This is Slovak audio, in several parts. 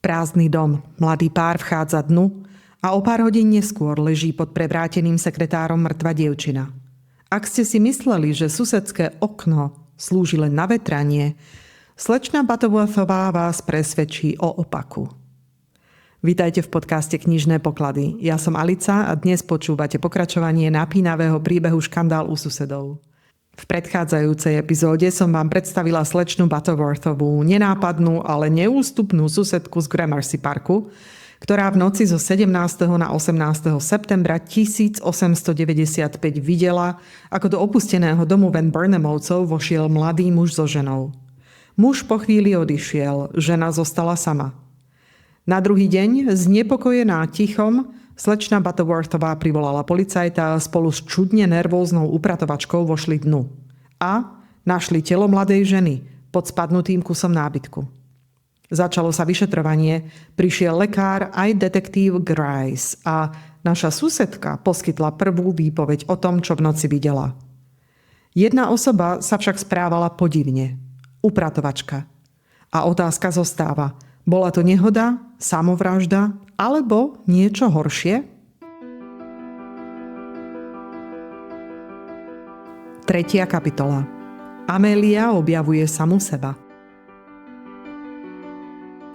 Prázdny dom, mladý pár vchádza dnu a o pár hodín neskôr leží pod prevráteným sekretárom mŕtva dievčina. Ak ste si mysleli, že susedské okno slúži len na vetranie, slečna Butterworthová vás presvedčí o opaku. Vítajte v podcaste Knižné poklady. Ja som Alica a dnes počúvate pokračovanie napínavého príbehu Škandál u susedov. V predchádzajúcej epizóde som vám predstavila slečnu Butterworthovú, nenápadnú, ale neústupnú susedku z Gramercy Parku, ktorá v noci zo 17. na 18. septembra 1895 videla, ako do opusteného domu Van Burnemovcov vošiel mladý muž so ženou. Muž po chvíli odišiel, žena zostala sama. Na druhý deň, znepokojená tichom, slečna Butterworthová privolala policajta a spolu s čudne nervóznou upratovačkou vošli dnu. A našli telo mladej ženy pod spadnutým kusom nábytku. Začalo sa vyšetrovanie, prišiel lekár aj detektív Grice a naša susedka poskytla prvú výpoveď o tom, čo v noci videla. Jedna osoba sa však správala podivne. Upratovačka. A otázka zostáva. Bola to nehoda, samovražda alebo niečo horšie? 3. kapitola. Amélia objavuje samu seba.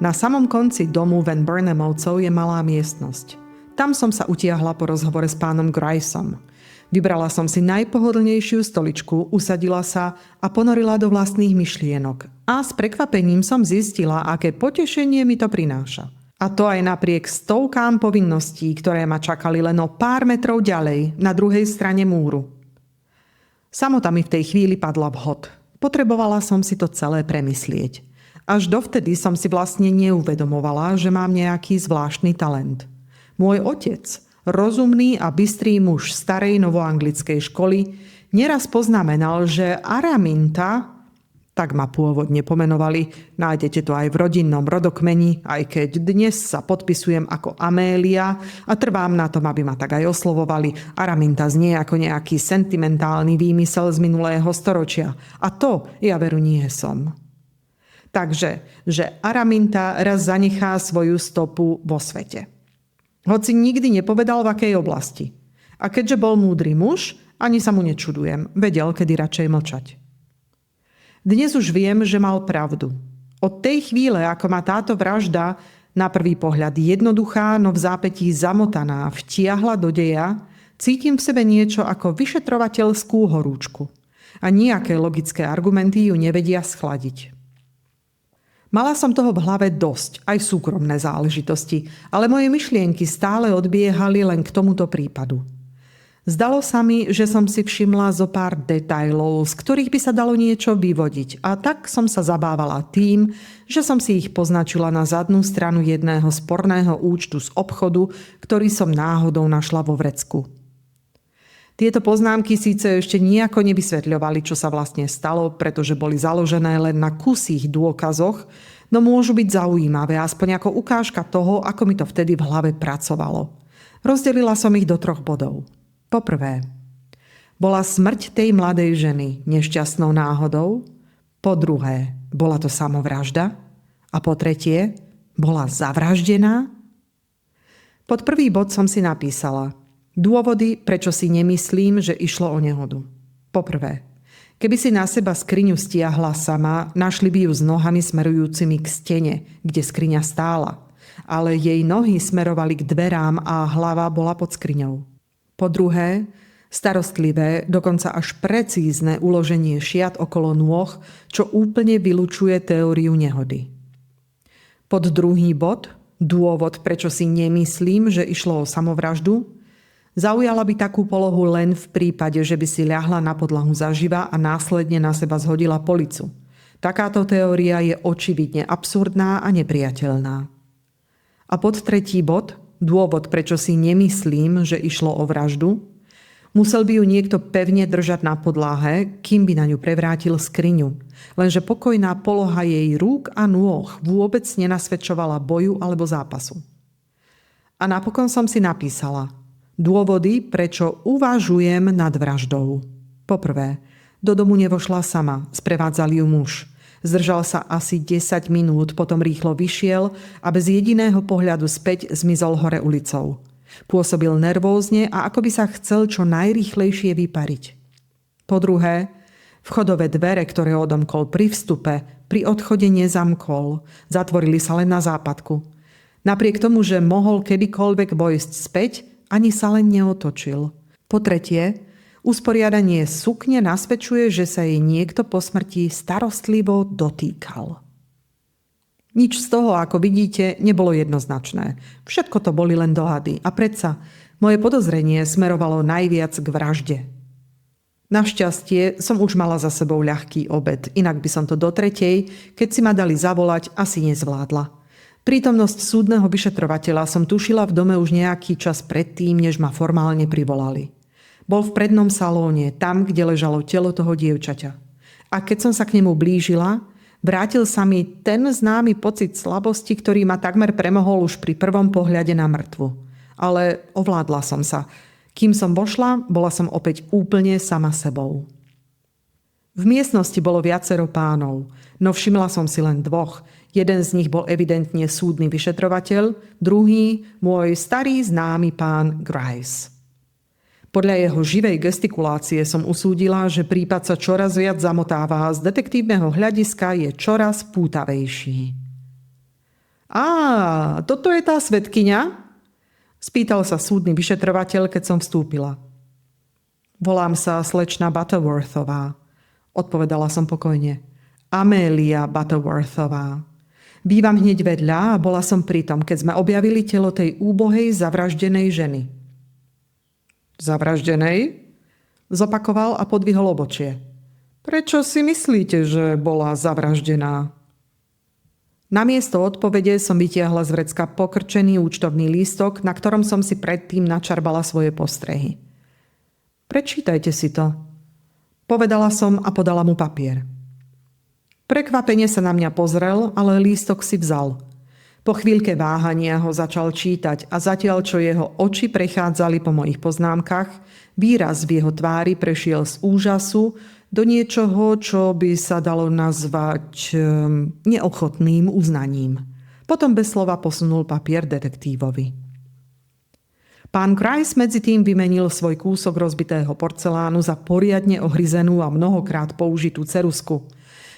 Na samom konci domu Van Burnemovcov je malá miestnosť. Tam som sa utiahla po rozhovore s pánom Griceom. Vybrala som si najpohodlnejšiu stoličku, usadila sa a ponorila do vlastných myšlienok. A s prekvapením som zistila, aké potešenie mi to prináša. A to aj napriek stovkám povinností, ktoré ma čakali len o pár metrov ďalej, na druhej strane múru. Samota mi v tej chvíli padla vhod. Potrebovala som si to celé premyslieť. Až dovtedy som si vlastne neuvedomovala, že mám nejaký zvláštny talent. Môj otec, rozumný a bystrý muž starej novoanglickej školy, neraz poznamenal, že Araminta, tak ma pôvodne pomenovali, nájdete to aj v rodinnom rodokmeni, aj keď dnes sa podpisujem ako Amélia a trvám na tom, aby ma tak aj oslovovali. Araminta znie ako nejaký sentimentálny výmysel z minulého storočia. A to ja veru nie som. Takže, že Araminta raz zanechá svoju stopu vo svete. Hoci nikdy nepovedal, v akej oblasti. A keďže bol múdry muž, ani sa mu nečudujem. Vedel, kedy radšej mlčať. Dnes už viem, že mal pravdu. Od tej chvíle, ako ma táto vražda, na prvý pohľad jednoduchá, no v zápätí zamotaná, vtiahla do deja, cítim v sebe niečo ako vyšetrovateľskú horúčku. A nejaké logické argumenty ju nevedia schladiť. Mala som toho v hlave dosť, aj súkromné záležitosti, ale moje myšlienky stále odbiehali len k tomuto prípadu. Zdalo sa mi, že som si všimla zo pár detailov, z ktorých by sa dalo niečo vyvodiť, a tak som sa zabávala tým, že som si ich poznačila na zadnú stranu jedného sporného účtu z obchodu, ktorý som náhodou našla vo vrecku. Tieto poznámky síce ešte nijako nevysvetľovali, čo sa vlastne stalo, pretože boli založené len na kusých dôkazoch, no môžu byť zaujímavé, aspoň ako ukážka toho, ako mi to vtedy v hlave pracovalo. Rozdelila som ich do 3 bodov. Poprvé, bola smrť tej mladej ženy nešťastnou náhodou? Po druhé, bola to samovražda? A po tretie, bola zavraždená? Pod prvý bod som si napísala: dôvody, prečo si nemyslím, že išlo o nehodu. Poprvé, keby si na seba skriňu stiahla sama, našli by ju s nohami smerujúcimi k stene, kde skriňa stála. Ale jej nohy smerovali k dverám a hlava bola pod skriňou. Po druhé, starostlivé, dokonca až precízne uloženie šiat okolo nôh, čo úplne vylučuje teóriu nehody. Pod druhý bod, dôvod, prečo si nemyslím, že išlo o samovraždu, zaujala by takú polohu len v prípade, že by si ľahla na podlahu zaživa a následne na seba zhodila policu. Takáto teória je očividne absurdná a nepriateľná. A pod tretí bod, dôvod, prečo si nemyslím, že išlo o vraždu, musel by ju niekto pevne držať na podlahe, kým by na ňu prevrátil skriňu. Lenže pokojná poloha jej rúk a nôh vôbec nenasvedčovala boju alebo zápasu. A napokon som si napísala: dôvody, prečo uvažujem nad vraždou. Poprvé, do domu nevošla sama, sprevádzal ju muž. Zdržal sa asi 10 minút, potom rýchlo vyšiel a bez jediného pohľadu späť zmizol hore ulicou. Pôsobil nervózne a ako by sa chcel čo najrýchlejšie vypariť. Po druhé, vchodové dvere, ktoré odomkol pri vstupe, pri odchode nezamkol. Zatvorili sa len na západku. Napriek tomu, že mohol kedykoľvek vojsť späť, ani sa len neotočil. Po tretie, usporiadanie sukne nasvedčuje, že sa jej niekto po smrti starostlivo dotýkal. Nič z toho, ako vidíte, nebolo jednoznačné. Všetko to boli len dohady. A predsa, moje podozrenie smerovalo najviac k vražde. Našťastie som už mala za sebou ľahký obed, inak by som to do tretej, keď si ma dali zavolať, asi nezvládla. Prítomnosť súdneho vyšetrovateľa som tušila v dome už nejaký čas predtým, než ma formálne privolali. Bol v prednom salóne, tam, kde ležalo telo toho dievčaťa. A keď som sa k nemu blížila, vrátil sa mi ten známy pocit slabosti, ktorý ma takmer premohol už pri prvom pohľade na mŕtvu. Ale ovládla som sa. Kým som vošla, bola som opäť úplne sama sebou. V miestnosti bolo viacero pánov, no všimla som si len dvoch. Jeden z nich bol evidentne súdny vyšetrovateľ, druhý môj starý známy pán Grice. Podľa jeho živej gestikulácie som usúdila, že prípad sa čoraz viac zamotáva a z detektívneho hľadiska je čoraz pútavejší. Toto je tá svedkyňa? Spýtal sa súdny vyšetrovateľ, keď som vstúpila. Volám sa slečna Butterworthová, odpovedala som pokojne. Amélia Butterworthová. Bývam hneď vedľa a bola som pritom, keď sme objavili telo tej úbohej zavraždenej ženy. Zavraždenej? Zopakoval a podvihol obočie. Prečo si myslíte, že bola zavraždená? Namiesto odpovede som vytiahla z vrecka pokrčený účtovný lístok, na ktorom som si predtým načarbala svoje postrehy. Prečítajte si to. Povedala som a podala mu papier. Prekvapene sa na mňa pozrel, ale lístok si vzal. Po chvíľke váhania ho začal čítať a zatiaľ, čo jeho oči prechádzali po mojich poznámkach, výraz v jeho tvári prešiel z úžasu do niečoho, čo by sa dalo nazvať neochotným uznaním. Potom bez slova posunul papier detektívovi. Pán Grice medzi tým vymenil svoj kúsok rozbitého porcelánu za poriadne ohryzenú a mnohokrát použitú ceruzku.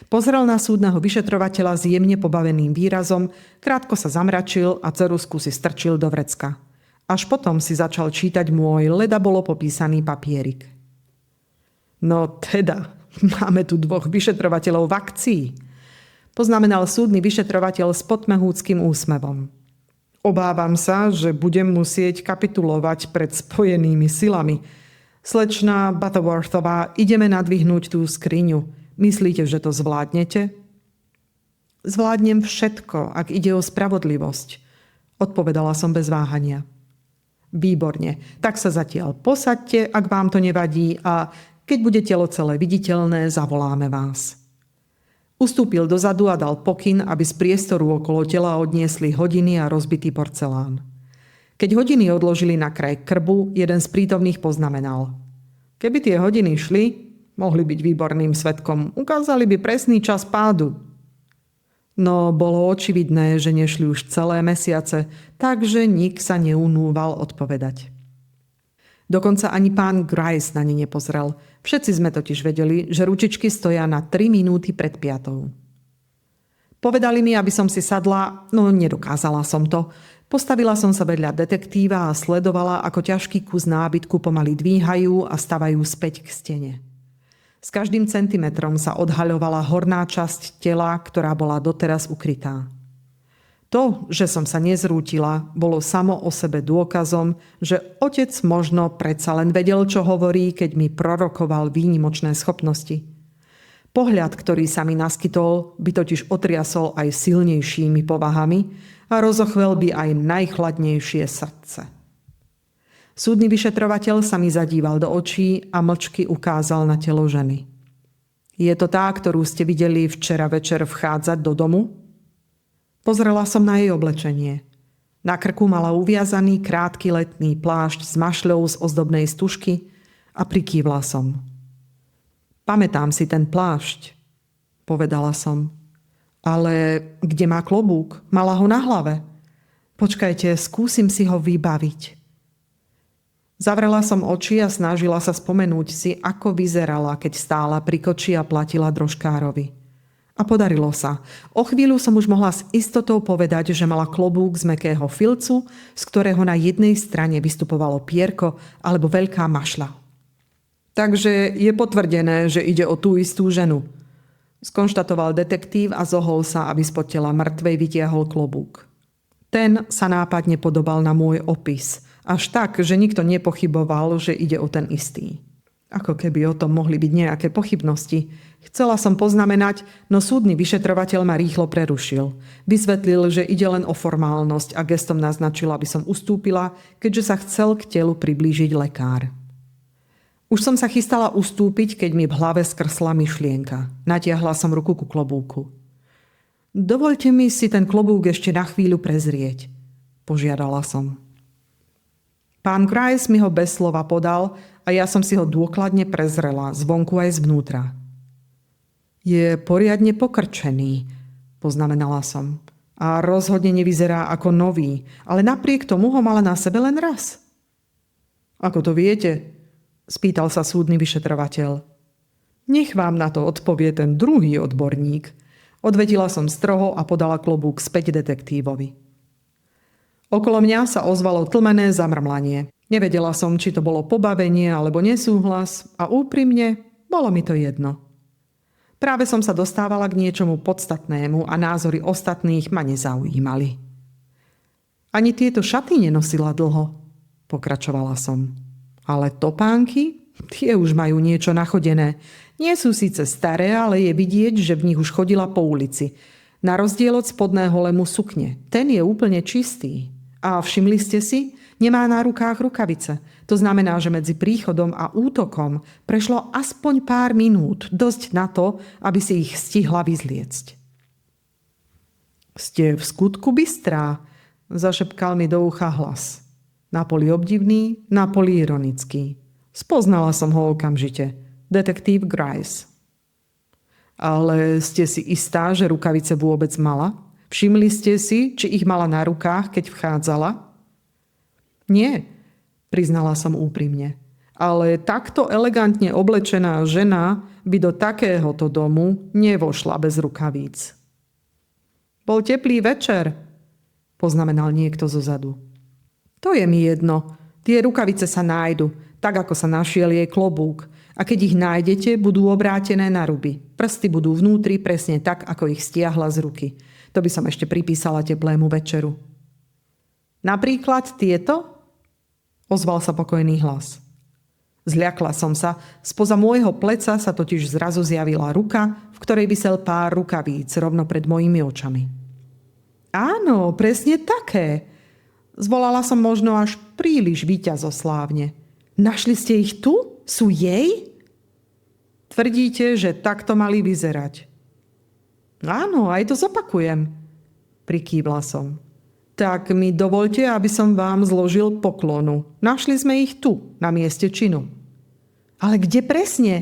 Pozrel na súdneho vyšetrovateľa s jemne pobaveným výrazom, krátko sa zamračil a ceruzku si strčil do vrecka. Až potom si začal čítať môj ledabolo popísaný papierik. No teda, máme tu dvoch vyšetrovateľov v akcii, poznamenal súdny vyšetrovateľ s potmehúckým úsmevom. Obávam sa, že budem musieť kapitulovať pred spojenými silami. Slečna Butterworthová, ideme nadvihnúť tú skriňu. Myslíte, že to zvládnete? Zvládnem všetko, ak ide o spravodlivosť, odpovedala som bez váhania. Výborne, tak sa zatiaľ posaďte, ak vám to nevadí a keď bude telo celé viditeľné, zavoláme vás. Ustúpil dozadu a dal pokyn, aby z priestoru okolo tela odniesli hodiny a rozbitý porcelán. Keď hodiny odložili na kraj krbu, jeden z prítomných poznamenal. Keby tie hodiny šli, mohli byť výborným svedkom. Ukázali by presný čas pádu. No bolo očividné, že nešli už celé mesiace, takže nik sa neunúval odpovedať. Dokonca ani pán Grice na ne nepozrel. Všetci sme totiž vedeli, že ručičky stoja na 3 minúty pred 5. Povedali mi, aby som si sadla, no nedokázala som to. Postavila som sa vedľa detektíva a sledovala, ako ťažký kus nábytku pomaly dvíhajú a stavajú späť k stene. S každým centimetrom sa odhaľovala horná časť tela, ktorá bola doteraz ukrytá. To, že som sa nezrútila, bolo samo o sebe dôkazom, že otec možno predsa len vedel, čo hovorí, keď mi prorokoval výnimočné schopnosti. Pohľad, ktorý sa mi naskytol, by totiž otriasol aj silnejšími povahami a rozochvel by aj najchladnejšie srdce. Súdny vyšetrovateľ sa mi zadíval do očí a mlčky ukázal na telo ženy. Je to tá, ktorú ste videli včera večer vchádzať do domu? Pozrela som na jej oblečenie. Na krku mala uviazaný krátky letný plášť s mašľou z ozdobnej stužky a prikývla som. Pamätám si ten plášť. povedala som. Ale kde má klobúk? Mala ho na hlave. Počkajte, skúsim si ho vybaviť. Zavrela som oči a snažila sa spomenúť si, ako vyzerala, keď stála pri koči a platila drožkárovi. A podarilo sa. O chvíľu som už mohla s istotou povedať, že mala klobúk z mäkkého filcu, z ktorého na jednej strane vystupovalo pierko alebo veľká mašľa. Takže je potvrdené, že ide o tú istú ženu, skonštatoval detektív a zohol sa, aby spod tela mŕtvej vytiahol klobúk. Ten sa nápadne podobal na môj opis, až tak, že nikto nepochyboval, že ide o ten istý. Ako keby o tom mohli byť nejaké pochybnosti. Chcela som poznamenať, no súdny vyšetrovateľ ma rýchlo prerušil. Vysvetlil, že ide len o formálnosť a gestom naznačil, aby som ustúpila, keďže sa chcel k telu priblížiť lekár. Už som sa chystala ustúpiť, keď mi v hlave skrsla myšlienka. Natiahla som ruku ku klobúku. Dovoľte mi si ten klobúk ešte na chvíľu prezrieť, požiadala som. Pán Grice mi ho bez slova podal a ja som si ho dôkladne prezrela, zvonku aj zvnútra. Je poriadne pokrčený, poznamenala som. A rozhodne nevyzerá ako nový, ale napriek tomu ho mala na sebe len raz. Ako to viete? Spýtal sa súdny vyšetrovateľ. Nech vám na to odpovie ten druhý odborník. Odvetila som stroho a podala klobúk späť detektívovi. Okolo mňa sa ozvalo tlmené zamrmlanie. Nevedela som, či to bolo pobavenie alebo nesúhlas a úprimne bolo mi to jedno. Práve som sa dostávala k niečomu podstatnému a názory ostatných ma nezaujímali. Ani tieto šaty nenosila dlho, pokračovala som. Ale topánky? Tie už majú niečo nachodené. Nie sú síce staré, ale je vidieť, že v nich už chodila po ulici. Na rozdiel od spodného lemu sukne. Ten je úplne čistý. A všimli ste si? Nemá na rukách rukavice. To znamená, že medzi príchodom a útokom prešlo aspoň pár minút. Dosť na to, aby si ich stihla vyzliecť. Ste v skutku bystrá, zašepkal mi do ucha hlas. Napoli obdivný, napoli ironický. Spoznala som ho okamžite. Detektív Grice. Ale ste si istá, že rukavice vôbec mala? Všimli ste si, či ich mala na rukách, keď vchádzala? Nie, priznala som úprimne. Ale takto elegantne oblečená žena by do takéhoto domu nevošla bez rukavíc. Bol teplý večer, poznamenal niekto zozadu. To je mi jedno. Tie rukavice sa nájdu, tak ako sa našiel jej klobúk. A keď ich nájdete, budú obrátené na ruby. Prsty budú vnútri presne tak, ako ich stiahla z ruky. To by som ešte pripísala teplému večeru. Napríklad tieto? Ozval sa pokojný hlas. Zľakla som sa. Spoza môjho pleca sa totiž zrazu zjavila ruka, v ktorej visel pár rukavíc rovno pred mojimi očami. Áno, presne také. Zvolala som možno až príliš víťazoslávne. Našli ste ich tu? Sú jej? Tvrdíte, že takto mali vyzerať. Áno, aj to zopakujem, prikývla som. Tak mi dovoľte, aby som vám zložil poklonu. Našli sme ich tu, na mieste činu. Ale kde presne?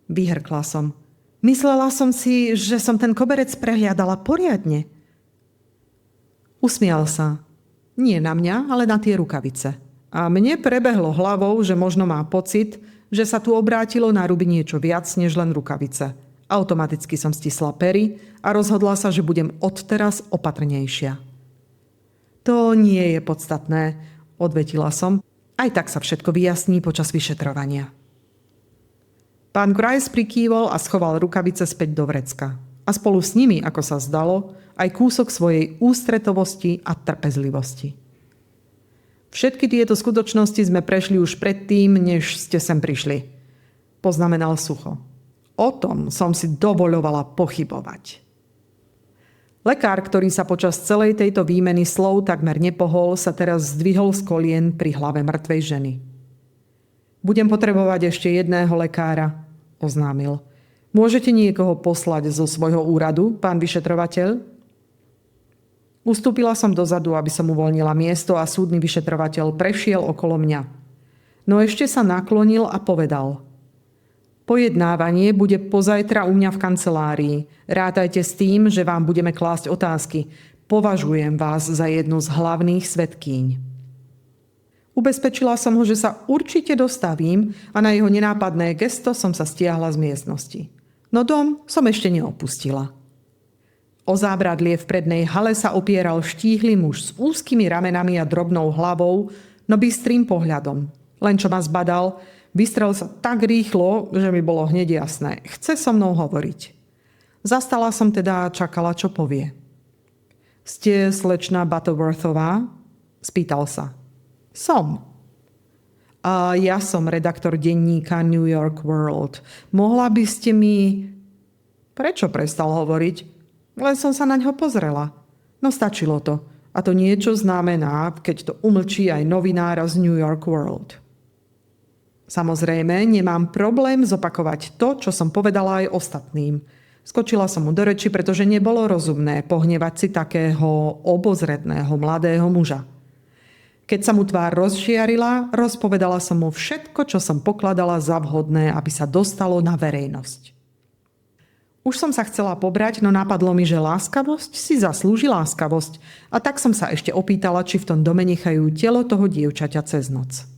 Vyhrkla som. Myslela som si, že som ten koberec prehliadala poriadne. Usmial sa. Nie na mňa, ale na tie rukavice. A mne prebehlo hlavou, že možno má pocit, že sa tu obrátilo na ruby niečo viac než len rukavice. Automaticky som stisla pery a rozhodla sa, že budem odteraz opatrnejšia. To nie je podstatné, odvetila som. Aj tak sa všetko vyjasní počas vyšetrovania. Pán Grice prikývol a schoval rukavice späť do vrecka. A spolu s nimi, ako sa zdalo, aj kúsok svojej ústretovosti a trpezlivosti. Všetky tieto skutočnosti sme prešli už predtým, než ste sem prišli, poznamenal sucho. O tom som si dovoľovala pochybovať. Lekár, ktorý sa počas celej tejto výmeny slov takmer nepohol, sa teraz zdvihol z kolien pri hlave mŕtvej ženy. Budem potrebovať ešte jedného lekára, oznámil. Môžete niekoho poslať zo svojho úradu, pán vyšetrovateľ? Ustúpila som dozadu, aby som uvoľnila miesto a súdny vyšetrovateľ prešiel okolo mňa. No ešte sa naklonil a povedal. Pojednávanie bude pozajtra u mňa v kancelárii. Rátajte s tým, že vám budeme klásť otázky. Považujem vás za jednu z hlavných svedkýň. Ubezpečila som ho, že sa určite dostavím a na jeho nenápadné gesto som sa stiahla z miestnosti. No dom som ešte neopustila. O zábradlie v prednej hale sa opieral štíhly muž s úzkymi ramenami a drobnou hlavou, no bystrým pohľadom. Len čo ma zbadal, vystrel sa tak rýchlo, že mi bolo hneď jasné. Chce so mnou hovoriť. Zastala som teda a čakala, čo povie. Ste slečna Butterworthová? Spýtal sa. Som. A ja som redaktor denníka New York World. Mohla by ste mi... Prečo prestal hovoriť? Len som sa na ňo pozrela. No stačilo to. A to niečo znamená, keď to umlčí aj novinára z New York World. Samozrejme, nemám problém zopakovať to, čo som povedala aj ostatným. Skočila som mu do reči, pretože nebolo rozumné pohnevať si takého obozretného mladého muža. Keď sa mu tvár rozžiarila, rozpovedala som mu všetko, čo som pokladala za vhodné, aby sa dostalo na verejnosť. Už som sa chcela pobrať, no napadlo mi, že láskavosť si zaslúži láskavosť a tak som sa ešte opýtala, či v tom dome nechajú telo toho dievčaťa cez noc.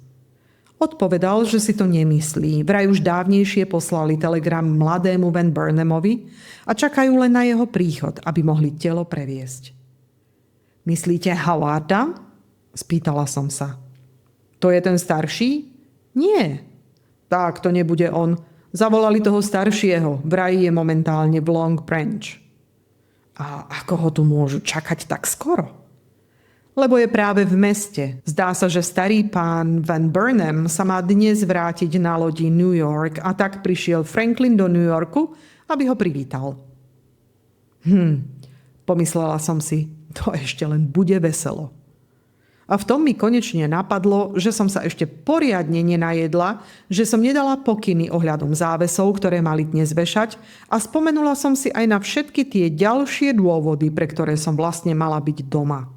Odpovedal, že si to nemyslí. Vraj už dávnejšie poslali telegram mladému Van Burnamovi a čakajú len na jeho príchod, aby mohli telo previesť. Myslíte Howarda? Spýtala som sa. To je ten starší? Nie. Tak, to nebude on. Zavolali toho staršieho. Vraj je momentálne v Long Branch. A ako ho tu môžu čakať tak skoro? Lebo je práve v meste. Zdá sa, že starý pán Van Burnham sa má dnes vrátiť na lodi New York a tak prišiel Franklin do New Yorku, aby ho privítal. Pomyslela som si, to ešte len bude veselo. A v tom mi konečne napadlo, že som sa ešte poriadne nenajedla, že som nedala pokyny ohľadom závesov, ktoré mali dnes vešať a spomenula som si aj na všetky tie ďalšie dôvody, pre ktoré som vlastne mala byť doma.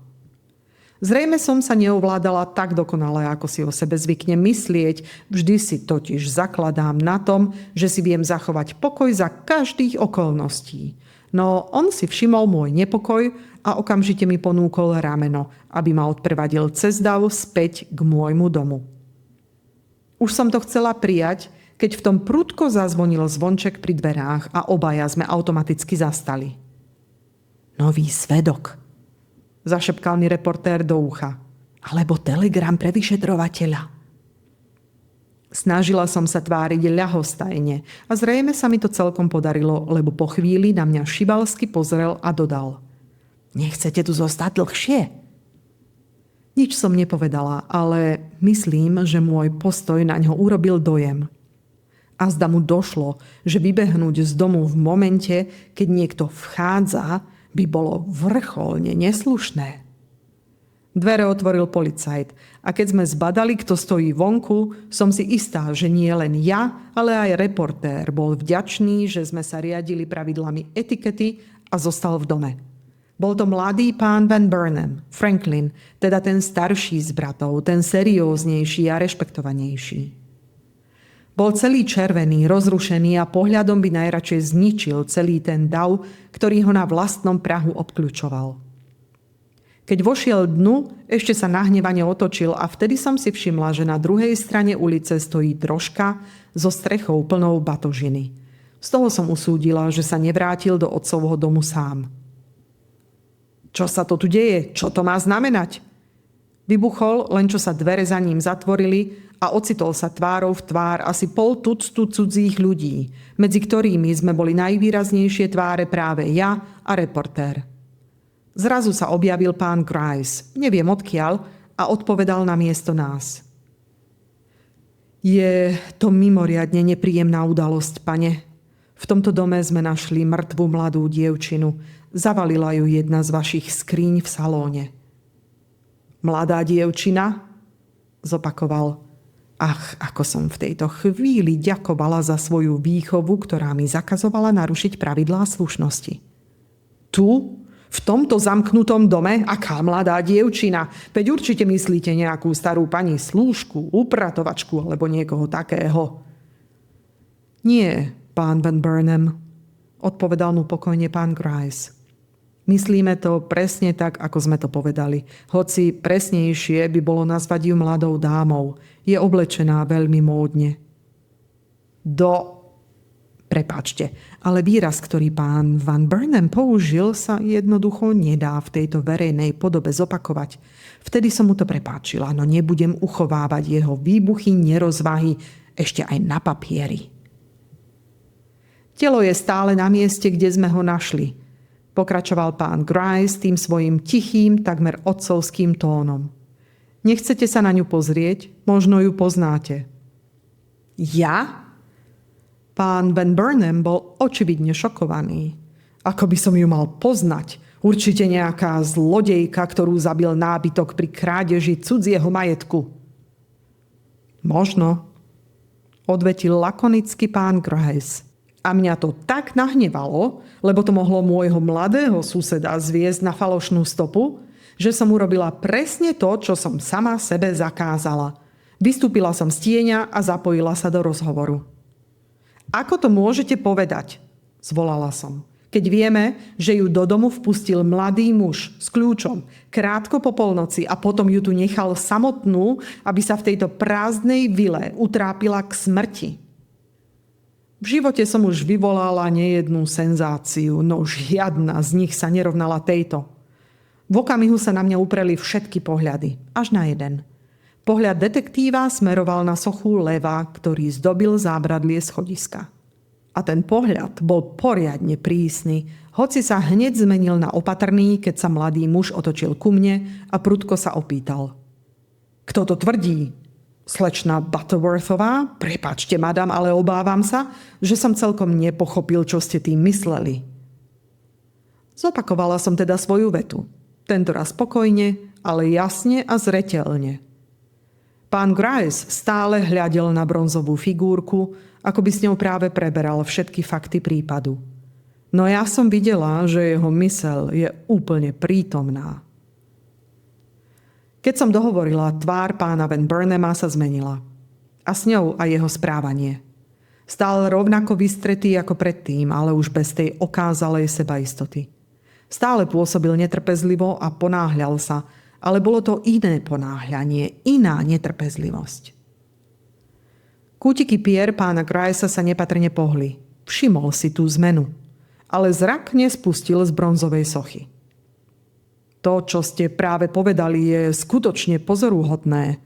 Zrejme som sa neovládala tak dokonale, ako si o sebe zvyknem myslieť. Vždy si totiž zakladám na tom, že si viem zachovať pokoj za každých okolností. No on si všimol môj nepokoj a okamžite mi ponúkol rameno, aby ma odprevadil cez dav späť k môjmu domu. Už som to chcela prijať, keď v tom prudko zazvonil zvonček pri dverách a obaja sme automaticky zastali. Nový svedok, zašepkal mi reportér do ucha. Alebo telegram pre vyšetrovateľa. Snažila som sa tváriť ľahostajne a zrejme sa mi to celkom podarilo, lebo po chvíli na mňa šibalsky pozrel a dodal. Nechcete tu zostať dlhšie? Nič som nepovedala, ale myslím, že môj postoj na ňo urobil dojem. A zda mu došlo, že vybehnúť z domu v momente, keď niekto vchádza, by bolo vrcholne neslušné. Dvere otvoril policajt a keď sme zbadali, kto stojí vonku, som si istá, že nie len ja, ale aj reportér bol vďačný, že sme sa riadili pravidlami etikety a zostal v dome. Bol to mladý pán Van Burnham, Franklin, teda ten starší z bratov, ten serióznejší a rešpektovanejší. Bol celý červený, rozrušený a pohľadom by najradšej zničil celý ten dav, ktorý ho na vlastnom prahu obkľučoval. Keď vošiel dnu, ešte sa nahnevane otočil a vtedy som si všimla, že na druhej strane ulice stojí drožka so strechou plnou batožiny. Z toho som usúdila, že sa nevrátil do otcovho domu sám. Čo sa to tu deje? Čo to má znamenať? Vybuchol, len čo sa dvere za ním zatvorili a ocitol sa tvárou v tvár asi pol tuctu cudzích ľudí, medzi ktorými sme boli najvýraznejšie tváre práve ja a reportér. Zrazu sa objavil pán Grice, neviem odkiaľ, a odpovedal na miesto nás. Je to mimoriadne nepríjemná udalosť, pane. V tomto dome sme našli mŕtvu mladú dievčinu. Zavalila ju jedna z vašich skríň v salóne. Mladá dievčina? Zopakoval. Ach, ako som v tejto chvíli ďakovala za svoju výchovu, ktorá mi zakazovala narušiť pravidlá slušnosti. Tu? V tomto zamknutom dome? Aká mladá dievčina? Veď určite myslíte nejakú starú pani slúžku, upratovačku alebo niekoho takého. Nie, pán Van Burnham, odpovedal mu pokojne pán Grice. Myslíme to presne tak, ako sme to povedali. Hoci presnejšie by bolo nazvať ju mladou dámou. Je oblečená veľmi módne. Prepáčte, ale výraz, ktorý pán Van Burnham použil, sa jednoducho nedá v tejto verejnej podobe zopakovať. Vtedy som mu to prepáčila, no nebudem uchovávať jeho výbuchy, nerozvahy ešte aj na papieri. Telo je stále na mieste, kde sme ho našli. Pokračoval pán Grice tým svojím tichým, takmer otcovským tónom. Nechcete sa na ňu pozrieť? Možno ju poznáte. Ja? Pán Van Burnham bol očividne šokovaný. Ako by som ju mal poznať? Určite nejaká zlodejka, ktorú zabil nábytok pri krádeži cudzieho majetku. Možno, odvetil lakonicky pán Grice. A mňa to tak nahnevalo, lebo to mohlo môjho mladého suseda zviesť na falošnú stopu, že som urobila presne to, čo som sama sebe zakázala. Vystúpila som z tieňa a zapojila sa do rozhovoru. Ako to môžete povedať? Zvolala som. Keď vieme, že ju do domu vpustil mladý muž s kľúčom krátko po polnoci a potom ju tu nechal samotnú, aby sa v tejto prázdnej vile utrápila k smrti. V živote som už vyvolala nejednú senzáciu, no žiadna z nich sa nerovnala tejto. V okamihu sa na mňa upreli všetky pohľady, až na jeden. Pohľad detektíva smeroval na sochu leva, ktorý zdobil zábradlie schodiska. A ten pohľad bol poriadne prísny, hoci sa hneď zmenil na opatrný, keď sa mladý muž otočil ku mne a prudko sa opýtal. Kto to tvrdí? Slečna Butterworthová? Prepáčte, madam, ale obávam sa, že som celkom nepochopil, čo ste tým mysleli. Zopakovala som teda svoju vetu. Tentoraz spokojne, ale jasne a zreteľne. Pán Grice stále hľadel na bronzovú figúrku, ako by s ňou práve preberal všetky fakty prípadu. No ja som videla, že jeho myseľ je úplne prítomná. Keď som dohovorila, tvár pána Van Burnhama sa zmenila. A s ňou aj jeho správanie. Stál rovnako vystretý ako predtým, ale už bez tej okázalej sebaistoty. Stále pôsobil netrpezlivo a ponáhľal sa, ale bolo to iné ponáhľanie, iná netrpezlivosť. Kútiky pier pána Gricea sa nepatrne pohli. Všimol si tú zmenu, ale zrak nespustil z bronzovej sochy. To, čo ste práve povedali, je skutočne pozoruhodné,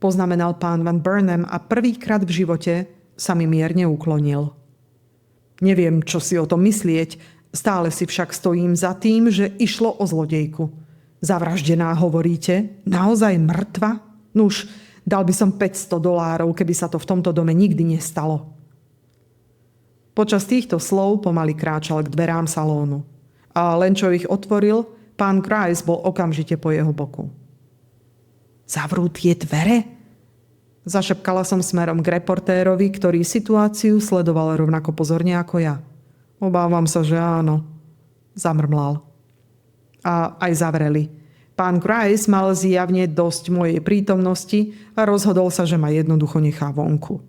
poznamenal pán Van Burnham a prvýkrát v živote sa mi mierne uklonil. Neviem, čo si o tom myslieť, stále si však stojím za tým, že išlo o zlodejku. Zavraždená hovoríte? Naozaj mŕtva? Nuž, dal by som $500, keby sa to v tomto dome nikdy nestalo. Počas týchto slov pomaly kráčal k dverám salónu. A len čo ich otvoril, pán Grice bol okamžite po jeho boku. Zavrú tie dvere? Zašepkala som smerom k reportérovi, ktorý situáciu sledoval rovnako pozorne ako ja. Obávam sa, že áno. Zamrmlal. A aj zavreli. Pán Grice mal zjavne dosť mojej prítomnosti a rozhodol sa, že ma jednoducho nechá vonku.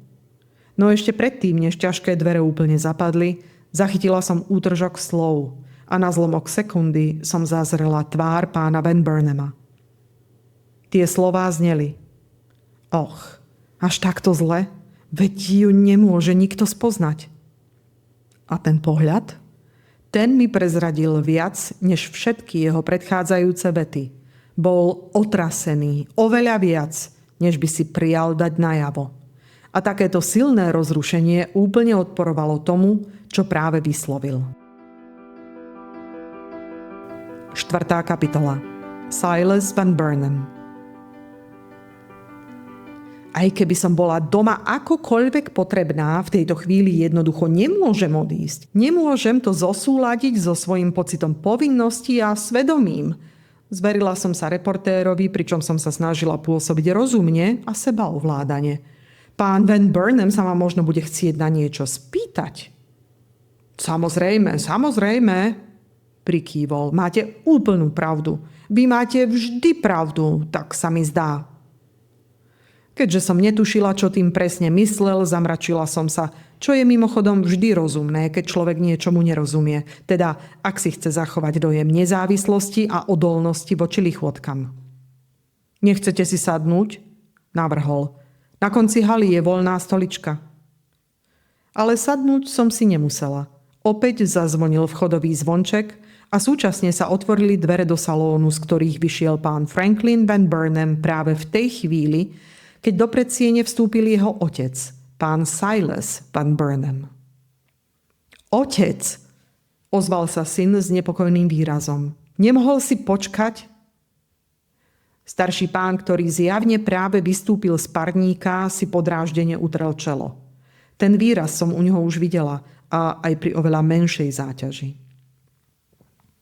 No ešte predtým, než ťažké dvere úplne zapadli, zachytila som útržok slov a na zlomok sekundy som zazrela tvár pána Van Burnhama. Tie slová zneli. Och, až takto zle? Veď ju nemôže nikto spoznať. A ten pohľad? Ten mi prezradil viac, než všetky jeho predchádzajúce vety. Bol otrasený, oveľa viac, než by si prijal dať najavo. A takéto silné rozrušenie úplne odporovalo tomu, čo práve vyslovil. 4. kapitola. Silas Van Burnham. Aj keby som bola doma akokoľvek potrebná, v tejto chvíli jednoducho nemôžem odísť. Nemôžem to zosúladiť so svojím pocitom povinnosti a svedomím. Zverila som sa reportérovi, pričom som sa snažila pôsobiť rozumne a sebaovládane. Pán Van Burnham sa ma možno bude chcieť na niečo spýtať. Samozrejme, prikývol. Máte úplnú pravdu. Vy máte vždy pravdu, tak sa mi zdá. Keďže som netušila, čo tým presne myslel, zamračila som sa, čo je mimochodom vždy rozumné, keď človek niečomu nerozumie, teda ak si chce zachovať dojem nezávislosti a odolnosti voči lichôtkam. Nechcete si sadnúť? Navrhol. Na konci haly je voľná stolička. Ale sadnúť som si nemusela. Opäť zazvonil vchodový zvonček a súčasne sa otvorili dvere do salónu, z ktorých vyšiel pán Franklin Van Burnham práve v tej chvíli, keď do predsiene vstúpil jeho otec, pán Silas Van Burnham. Otec, ozval sa syn s nepokojným výrazom. Nemohol si počkať? Starší pán, ktorý zjavne práve vystúpil z parníka, si podráždene utrel čelo. Ten výraz som u neho už videla a aj pri oveľa menšej záťaži.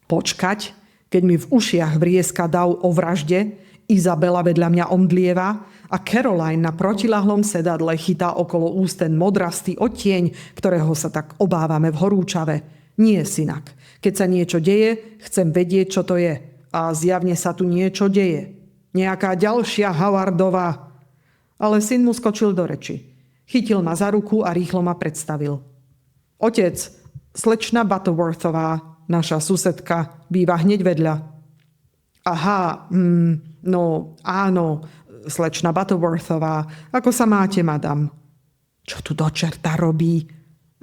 Počkať, keď mi v ušiach vrieska dav o vražde, Izabela vedľa mňa omdlieva a Caroline na protilahlom sedadle chytá okolo úst ten modrastý odtieň, ktorého sa tak obávame v horúčave. Nie, synak. Keď sa niečo deje, chcem vedieť, čo to je. A zjavne sa tu niečo deje. Nejaká ďalšia Howardová. Ale syn mu skočil do reči. Chytil ma za ruku a rýchlo ma predstavil. Otec, slečna Butterworthová, naša susedka, býva hneď vedľa. Aha, no áno, slečna Butterworthová, ako sa máte, madam? Čo tu do čerta robí?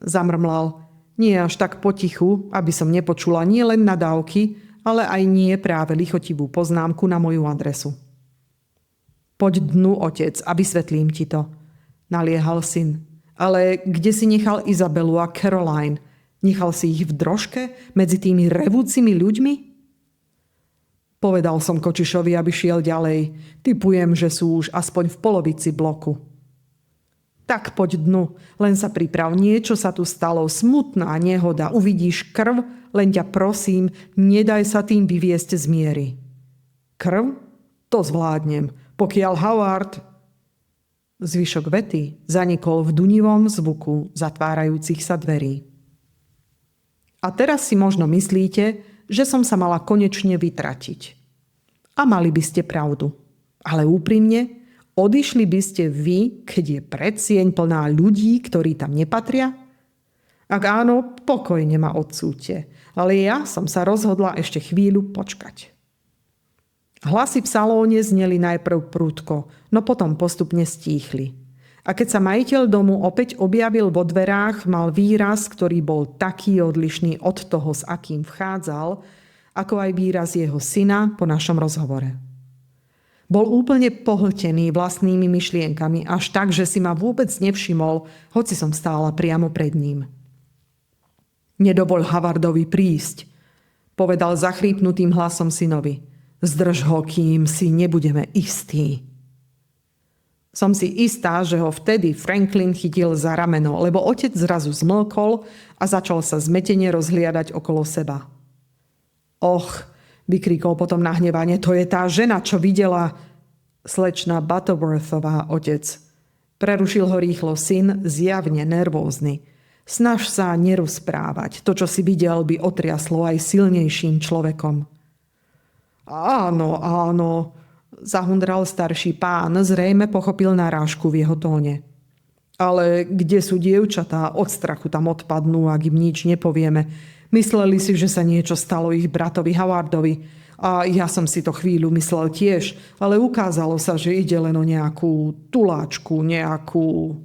Zamrmlal. Nie až tak potichu, aby som nepočula nie len nadávky, ale aj nie práve lichotivú poznámku na moju adresu. Poď dnu, otec, a vysvetlím ti to, naliehal syn. Ale kde si nechal Izabelu a Caroline? Nechal si ich v drožke medzi tými revúcimi ľuďmi? Povedal som Kočišovi, aby šiel ďalej. Tipujem, že sú už aspoň v polovici bloku. Tak poď dnu, len sa priprav, niečo sa tu stalo, smutná nehoda, uvidíš krv, len ťa prosím, nedaj sa tým vyviesť z miery. Krv? To zvládnem, pokiaľ Howard... Zvyšok vety zanikol v dunivom zvuku zatvárajúcich sa dverí. A teraz si možno myslíte, že som sa mala konečne vytratiť. A mali by ste pravdu. Ale úprimne, odišli by ste vy, keď je predsieň plná ľudí, ktorí tam nepatria? Ak áno, pokojne ma odsúďte. Ale ja som sa rozhodla ešte chvíľu počkať. Hlasy v salóne zneli najprv prudko, no potom postupne stíchli. A keď sa majiteľ domu opäť objavil vo dverách, mal výraz, ktorý bol taký odlišný od toho, s akým vchádzal, ako aj výraz jeho syna po našom rozhovore. Bol úplne pohltený vlastnými myšlienkami, až tak, že si ma vôbec nevšimol, hoci som stála priamo pred ním. Nedovoľ Howardovi prísť, povedal zachrípnutým hlasom synovi. Zdrž ho, kým si nebudeme istí. Som si istá, že ho vtedy Franklin chytil za rameno, lebo otec zrazu zmlkol a začal sa zmetene rozhliadať okolo seba. Och, vykríkol potom nahnevane, to je tá žena, čo videla slečna Butterworthová, otec. Prerušil ho rýchlo syn, zjavne nervózny. Snaž sa nerozprávať, to, čo si videl, by otriaslo aj silnejším človekom. Áno, áno, zahundral starší pán, zrejme pochopil narážku v jeho tóne. Ale kde sú dievčatá? Od strachu tam odpadnú, ak im nič nepovieme. Mysleli si, že sa niečo stalo ich bratovi Howardovi. A ja som si to chvíľu myslel tiež, ale ukázalo sa, že ide len o nejakú tuláčku, nejakú...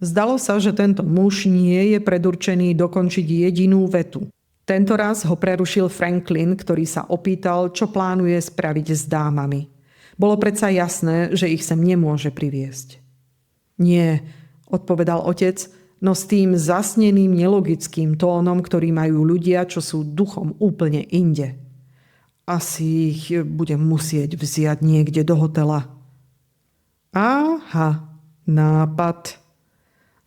Zdalo sa, že tento muž nie je predurčený dokončiť jedinú vetu. Tento raz ho prerušil Franklin, ktorý sa opýtal, čo plánuje spraviť s dámami. Bolo predsa jasné, že ich sem nemôže priviesť. Nie, odpovedal otec, no s tým zasneným nelogickým tónom, ktorý majú ľudia, čo sú duchom úplne inde. Asi ich budem musieť vziať niekde do hotela. Aha, nápad.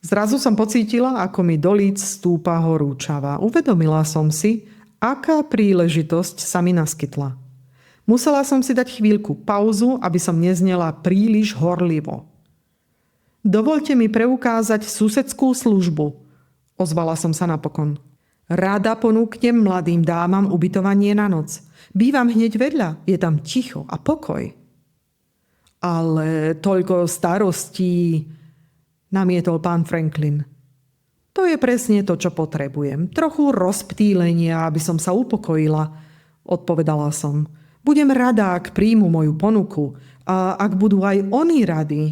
Zrazu som pocítila, ako mi do líc stúpa horúčava. Uvedomila som si, aká príležitosť sa mi naskytla. Musela som si dať chvíľku pauzu, aby som neznela príliš horlivo. Dovoľte mi preukázať susedskú službu, ozvala som sa napokon. Rada ponúknem mladým dámam ubytovanie na noc. Bývam hneď vedľa, je tam ticho a pokoj. Ale toľko starostí... namietol pán Franklin. To je presne to, čo potrebujem. Trochu rozptýlenia, aby som sa upokojila, odpovedala som. Budem rada, ak príjmu moju ponuku a ak budú aj oni radi.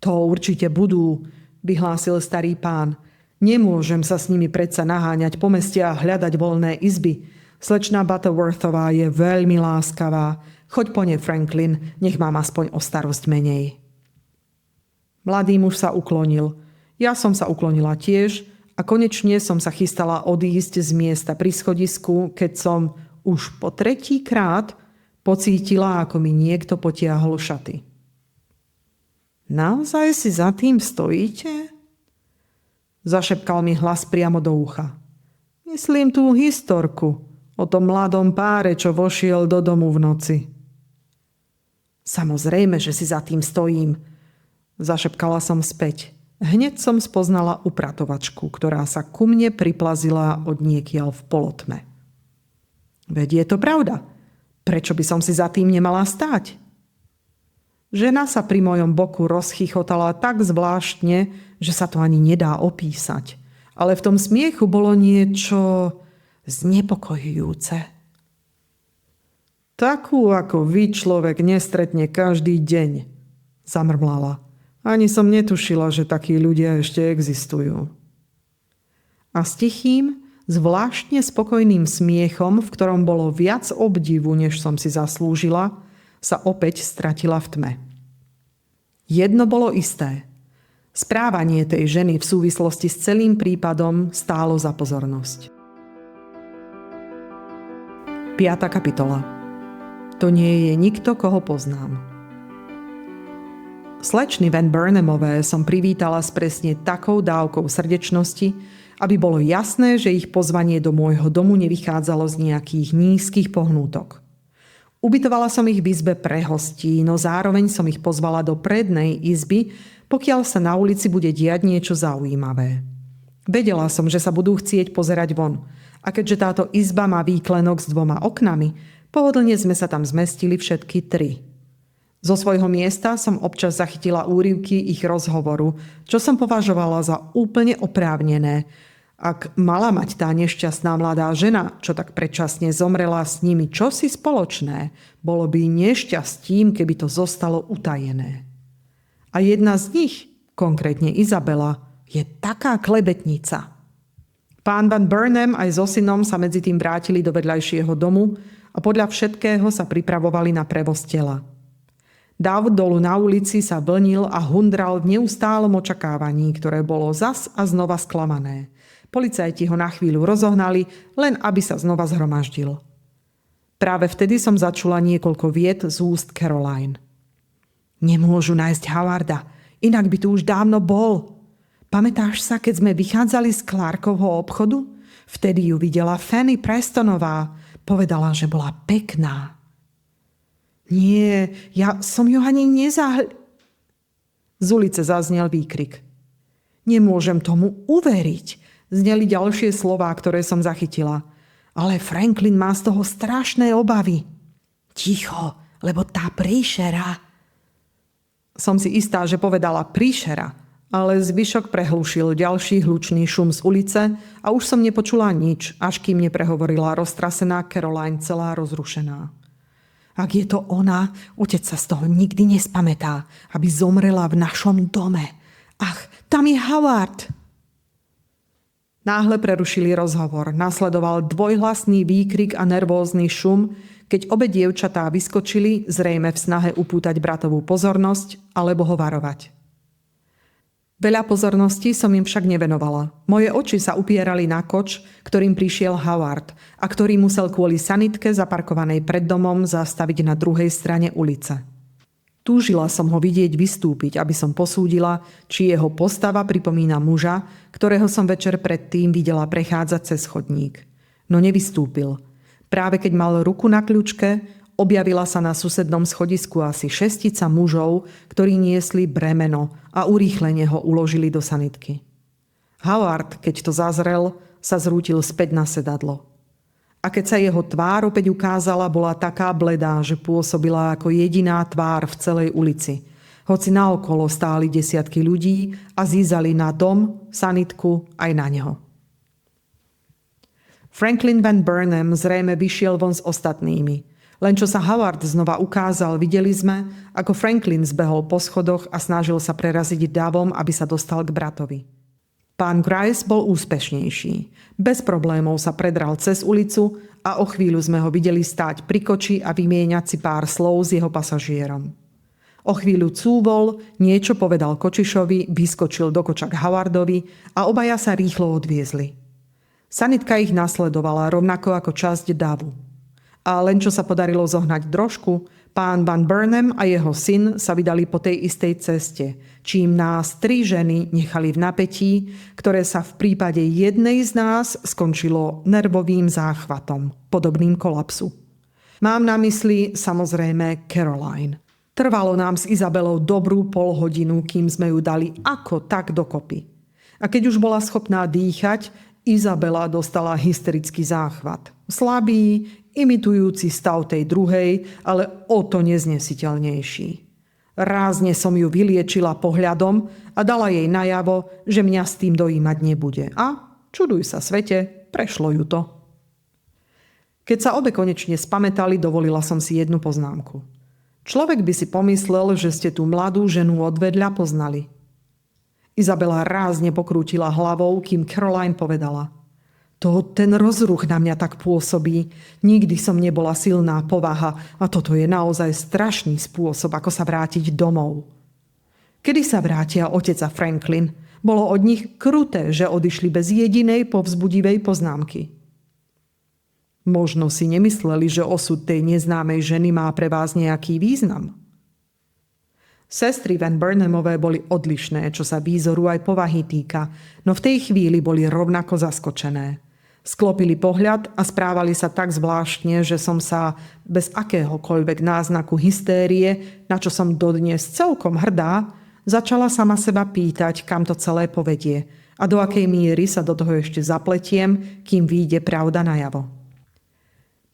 To určite budú, vyhlásil starý pán. Nemôžem sa s nimi predsa naháňať po meste a hľadať voľné izby. Slečná Butterworthová je veľmi láskavá. Choď po ne, Franklin, nech mám aspoň o starosť menej. Mladý muž sa uklonil. Ja som sa uklonila tiež a konečne som sa chystala odísť z miesta pri schodisku, keď som už po 3. krát pocítila, ako mi niekto potiahol šaty. Naozaj si za tým stojíte? Zašepkal mi hlas priamo do ucha. Myslím tú historku o tom mladom páre, čo vošiel do domu v noci. Samozrejme, že si za tým stojím, zašepkala som späť. Hneď som spoznala upratovačku, ktorá sa ku mne priplazila od niekiaľ v polotme. Veď je to pravda. Prečo by som si za tým nemala stáť? Žena sa pri mojom boku rozchichotala tak zvláštne, že sa to ani nedá opísať. Ale v tom smiechu bolo niečo znepokojujúce. Takú ako vy človek nestretne každý deň, zamrmlala. Ani som netušila, že takí ľudia ešte existujú. A s tichým, zvláštne spokojným smiechom, v ktorom bolo viac obdivu, než som si zaslúžila, sa opäť stratila v tme. Jedno bolo isté. Správanie tej ženy v súvislosti s celým prípadom stálo za pozornosť. 5. kapitola. To nie je nikto, koho poznám. Slečny Van Burnhamové som privítala s presne takou dávkou srdečnosti, aby bolo jasné, že ich pozvanie do môjho domu nevychádzalo z nejakých nízkych pohnútok. Ubytovala som ich v izbe pre hostí, no zároveň som ich pozvala do prednej izby, pokiaľ sa na ulici bude diať niečo zaujímavé. Vedela som, že sa budú chcieť pozerať von, a keďže táto izba má výklenok s 2 oknami, pohodlne sme sa tam zmestili všetky 3. Zo svojho miesta som občas zachytila úryvky ich rozhovoru, čo som považovala za úplne oprávnené. Ak mala mať tá nešťastná mladá žena, čo tak predčasne zomrela, s nimi čosi spoločné, bolo by nešťastím, keby to zostalo utajené. A jedna z nich, konkrétne Izabela, je taká klebetnica. Pán Van Burnham aj so synom sa medzi tým vrátili do vedľajšieho domu a podľa všetkého sa pripravovali na prevoz tela. Dáv dolu na ulici sa vlnil a hundral v neustálom očakávaní, ktoré bolo zas a znova sklamané. Policajti ho na chvíľu rozohnali, len aby sa znova zhromaždil. Práve vtedy som začula niekoľko viet z úst Caroline. Nemôžu nájsť Howarda, inak by tu už dávno bol. Pamätáš sa, keď sme vychádzali z Clarkovho obchodu? Vtedy ju videla Fanny Prestonová. Povedala, že bola pekná. Nie, ja som ju ani Z ulice zaznel výkrik. Nemôžem tomu uveriť, zneli ďalšie slová, ktoré som zachytila. Ale Franklin má z toho strašné obavy. Ticho, lebo tá príšera. Som si istá, že povedala príšera, ale zvyšok prehlušil ďalší hlučný šum z ulice a už som nepočula nič, až kým neprehovorila roztrasená Caroline celá rozrušená. Ak je to ona, otec sa z toho nikdy nespamätá, aby zomrela v našom dome. Ach, tam je Howard! Náhle prerušili rozhovor. Nasledoval dvojhlasný výkrik a nervózny šum, keď obe dievčatá vyskočili, zrejme v snahe upútať bratovú pozornosť alebo ho varovať. Veľa pozornosti som im však nevenovala. Moje oči sa upierali na koč, ktorým prišiel Howard a ktorý musel kvôli sanitke zaparkovanej pred domom zastaviť na druhej strane ulice. Túžila som ho vidieť vystúpiť, aby som posúdila, či jeho postava pripomína muža, ktorého som večer predtým videla prechádzať cez chodník. No nevystúpil. Práve keď mal ruku na kľúčke, objavila sa na susednom schodisku asi 6 mužov, ktorí niesli bremeno a urýchlene ho uložili do sanitky. Howard, keď to zazrel, sa zrútil späť na sedadlo. A keď sa jeho tvár opäť ukázala, bola taká bledá, že pôsobila ako jediná tvár v celej ulici. hoci naokolo stáli desiatky ľudí a zízali na dom, sanitku aj na neho. Franklin Van Burnham zrejme vyšiel von s ostatnými. Len čo sa Howard znova ukázal, videli sme, ako Franklin zbehol po schodoch a snažil sa preraziť davom, aby sa dostal k bratovi. Pán Grice bol úspešnejší. Bez problémov sa predral cez ulicu a o chvíľu sme ho videli stáť pri koči a vymieňať si pár slov s jeho pasažierom. O chvíľu cúvol, niečo povedal Kočišovi, vyskočil do koča k Howardovi a obaja sa rýchlo odviezli. Sanitka ich nasledovala rovnako ako časť davu. A len čo sa podarilo zohnať drožku, pán Van Burnham a jeho syn sa vydali po tej istej ceste, čím nás 3 ženy nechali v napätí, ktoré sa v prípade jednej z nás skončilo nervovým záchvatom, podobným kolapsu. Mám na mysli samozrejme Caroline. Trvalo nám s Izabelou dobrú polhodinu, kým sme ju dali ako tak dokopy. A keď už bola schopná dýchať, Izabela dostala hysterický záchvat. Slabý, imitujúci stav tej druhej, ale o to neznesiteľnejší. Rázne som ju vyliečila pohľadom a dala jej najavo, že mňa s tým dojímať nebude. A, čuduj sa svete, prešlo ju to. Keď sa obe konečne spamätali, dovolila som si jednu poznámku. Človek by si pomyslel, že ste tú mladú ženu odvedľa poznali. Izabela rázne pokrútila hlavou, kým Caroline povedala: ten rozruch na mňa tak pôsobí. Nikdy som nebola silná povaha a toto je naozaj strašný spôsob, ako sa vrátiť domov. Kedy sa vrátia otec a Franklin? Bolo od nich kruté, že odišli bez jedinej povzbudivej poznámky. Možno si nemysleli, že osud tej neznámej ženy má pre vás nejaký význam. Sestry Van Burnhamové boli odlišné, čo sa výzoru aj povahy týka, no v tej chvíli boli rovnako zaskočené. Sklopili pohľad a správali sa tak zvláštne, že som sa bez akéhokoľvek náznaku hystérie, na čo som dodnes celkom hrdá, začala sama seba pýtať, kam to celé povedie a do akej miery sa do toho ešte zapletiem, kým vyjde pravda najavo.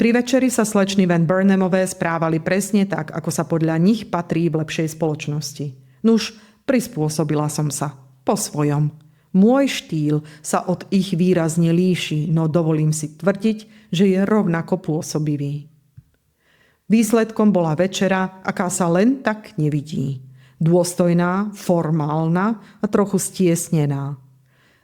Pri večeri sa slečny Van Burnhamové správali presne tak, ako sa podľa nich patrí v lepšej spoločnosti. Nuž, prispôsobila som sa. Po svojom. Môj štýl sa od ich výrazne líši, no dovolím si tvrdiť, že je rovnako pôsobivý. Výsledkom bola večera, aká sa len tak nevidí. Dôstojná, formálna a trochu stiesnená.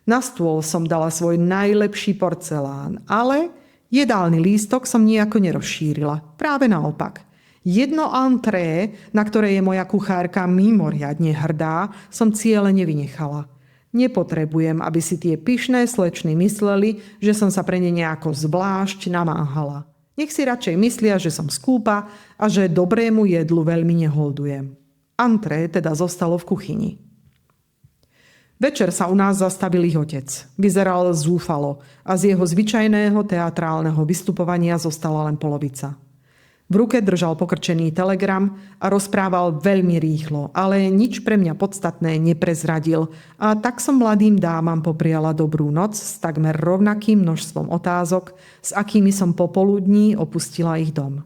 Na stôl som dala svoj najlepší porcelán, ale jedálny lístok som nejako nerozšírila. Práve naopak. Jedno entrée, na ktoré je moja kuchárka mimoriadne hrdá, som ciele nevynechala. Nepotrebujem, aby si tie pyšné slečny mysleli, že som sa pre ne nejako zvlášť namáhala. Nech si radšej myslia, že som skúpa a že dobrému jedlu veľmi neholdujem. Entrée teda zostalo v kuchyni. Večer sa u nás zastavil ich otec. Vyzeral zúfalo a z jeho zvyčajného teatrálneho vystupovania zostala len polovica. V ruke držal pokrčený telegram a rozprával veľmi rýchlo, ale nič pre mňa podstatné neprezradil a tak som mladým dámam popriala dobrú noc s takmer rovnakým množstvom otázok, s akými som popoludní opustila ich dom.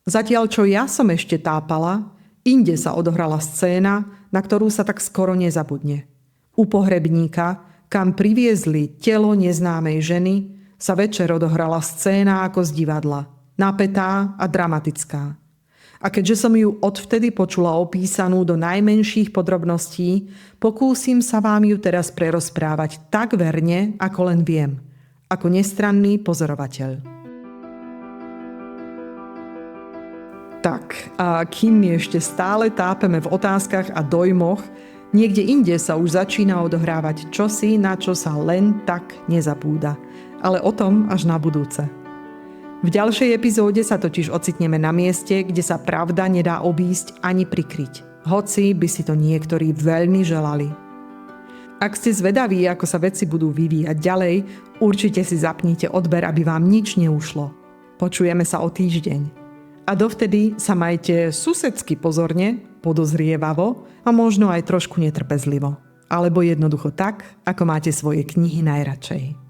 Zatiaľ, čo ja som ešte tápala, inde sa odohrala scéna, na ktorú sa tak skoro nezabudne. U pohrebníka, kam priviezli telo neznámej ženy, sa večer odohrala scéna ako z divadla. Napätá a dramatická. A keďže som ju odvtedy počula opísanú do najmenších podrobností, pokúsim sa vám ju teraz prerozprávať tak verne, ako len viem, ako nestranný pozorovateľ. Tak, a kým my ešte stále tápeme v otázkach a dojmoch, niekde inde sa už začína odohrávať čosi, na čo sa len tak nezabúda. Ale o tom až na budúce. V ďalšej epizóde sa totiž ocitneme na mieste, kde sa pravda nedá obísť ani prikryť. Hoci by si to niektorí veľmi želali. Ak ste zvedaví, ako sa veci budú vyvíjať ďalej, určite si zapnite odber, aby vám nič neušlo. Počujeme sa o týždeň. A dovtedy sa majte susedsky pozorne, podozrievavo a možno aj trošku netrpezlivo. Alebo jednoducho tak, ako máte svoje knihy najradšej.